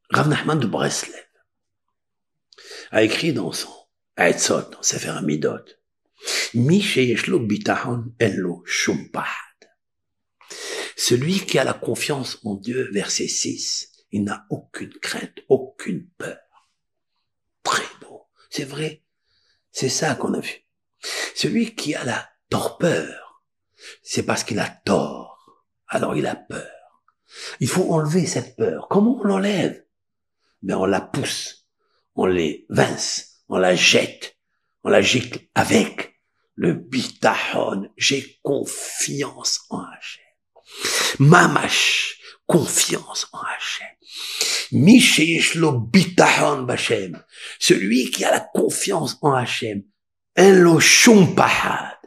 Rav Nachman de Breslev a écrit dans son Ha'etzot, dans Sefer Hamidot, Mi sheyesh lo bitachon en lo shum pahad. Celui qui a la confiance en Dieu, verset 6, il n'a aucune crainte, aucune peur. Très beau. C'est vrai. C'est ça qu'on a vu. Celui qui a la torpeur, c'est parce qu'il a tort. Alors il a peur. Il faut enlever cette peur. Comment on l'enlève? Ben on la pousse, on les vince, on la jette, on la gicle avec le bitachon. J'ai confiance en Hachem. Mamash, confiance en Hachem. Misheshlo bitachon b'Hachem. Celui qui a la confiance en Hachem. En lo shum pahad.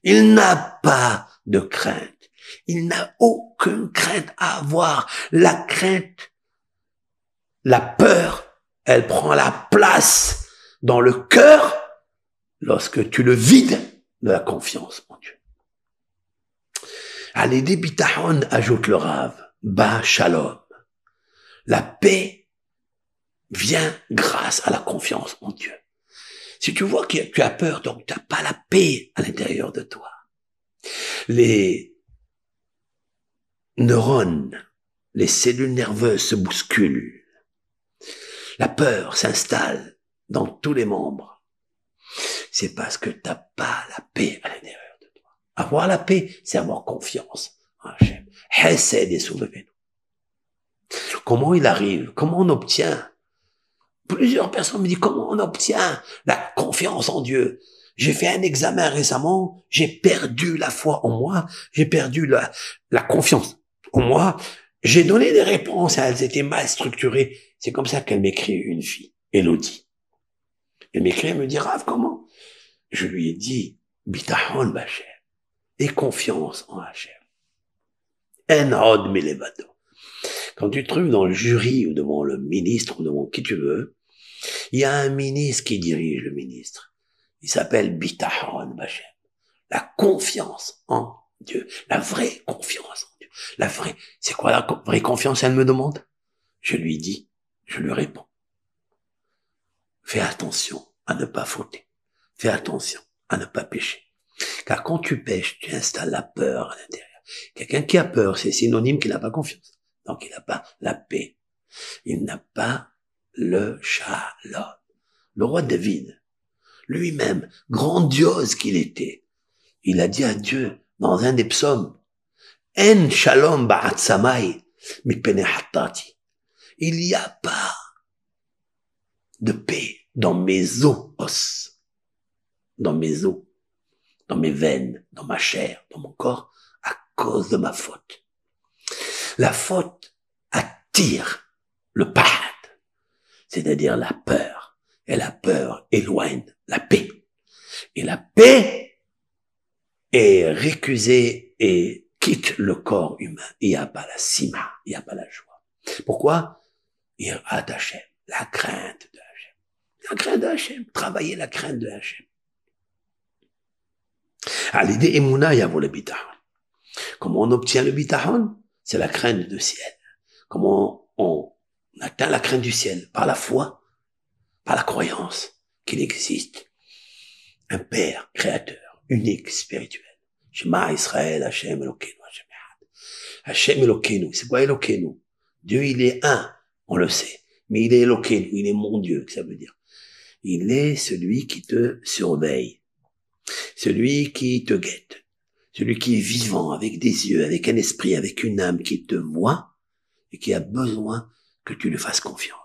Il n'a pas de crainte. Il n'a aucune crainte à avoir. La crainte, la peur, elle prend la place dans le cœur lorsque tu le vides de la confiance en Dieu. Allez, des bitachon, ajoute le Rav, ba shalom. La paix vient grâce à la confiance en Dieu. Si tu vois que tu as peur, donc tu n'as pas la paix à l'intérieur de toi. Les neurones, les cellules nerveuses se bousculent. La peur s'installe dans tous les membres. C'est parce que tu n'as pas la paix à l'intérieur de toi. Avoir la paix, c'est avoir confiance en Hachem. Hesed et soulevez-nous. Comment il arrive? Comment on obtient? Plusieurs personnes me disent comment on obtient la confiance en Dieu. J'ai fait un examen récemment, j'ai perdu la foi en moi, j'ai perdu la confiance en moi. J'ai donné des réponses, elles étaient mal structurées. C'est comme ça qu'elle m'écrit, une fille, Elodie. Elle m'écrit, elle me dit, Rav, comment? Je lui ai dit, bitachon b'Hachem, et confiance en Hachem. En od milevado. Quand tu te trouves dans le jury ou devant le ministre ou devant qui tu veux, il y a un ministre qui dirige le ministre. Il s'appelle bitachon b'Hachem. La confiance en Dieu. La vraie confiance en Dieu. La vraie, c'est quoi la vraie confiance? Elle me demande. Je lui dis, je lui réponds. Fais attention à ne pas fauter. Fais attention à ne pas pécher. Car quand tu pêches, tu installes la peur à l'intérieur. Quelqu'un qui a peur, c'est synonyme qu'il n'a pas confiance. Donc il n'a pas la paix. Il n'a pas le shalom. Le roi David, lui-même, grandiose qu'il était, il a dit à Dieu, dans un des psaumes, En shalom ba'atsamai mipene hattati. Il n'y a pas de paix dans mes os, dans mes os, dans mes veines, dans ma chair, dans mon corps, à cause de ma faute. La faute attire le pahad, c'est-à-dire la peur. Et la peur éloigne la paix. Et la paix est récusée et quitte le corps humain. Il n'y a pas la sima, il n'y a pas la joie. Pourquoi? Yirat Hachem, la crainte de Hachem. La crainte de Hachem, travailler la crainte de Hachem. À l'idée Emouna, il y a le bitachon. Comment on obtient le bitachon? C'est la crainte du ciel. Comment on atteint la crainte du ciel? Par la foi, par la croyance qu'il existe un Père créateur, unique, spirituel. Shema Israël, Hachem Elokeinu, Hachem Echad. Hachem Elokeinu, c'est quoi Elokeinu? Dieu, il est un, on le sait. Mais il est Elokeinu, il est mon Dieu, que ça veut dire. Il est celui qui te surveille. Celui qui te guette. Celui qui est vivant, avec des yeux, avec un esprit, avec une âme, qui te voit et qui a besoin que tu lui fasses confiance.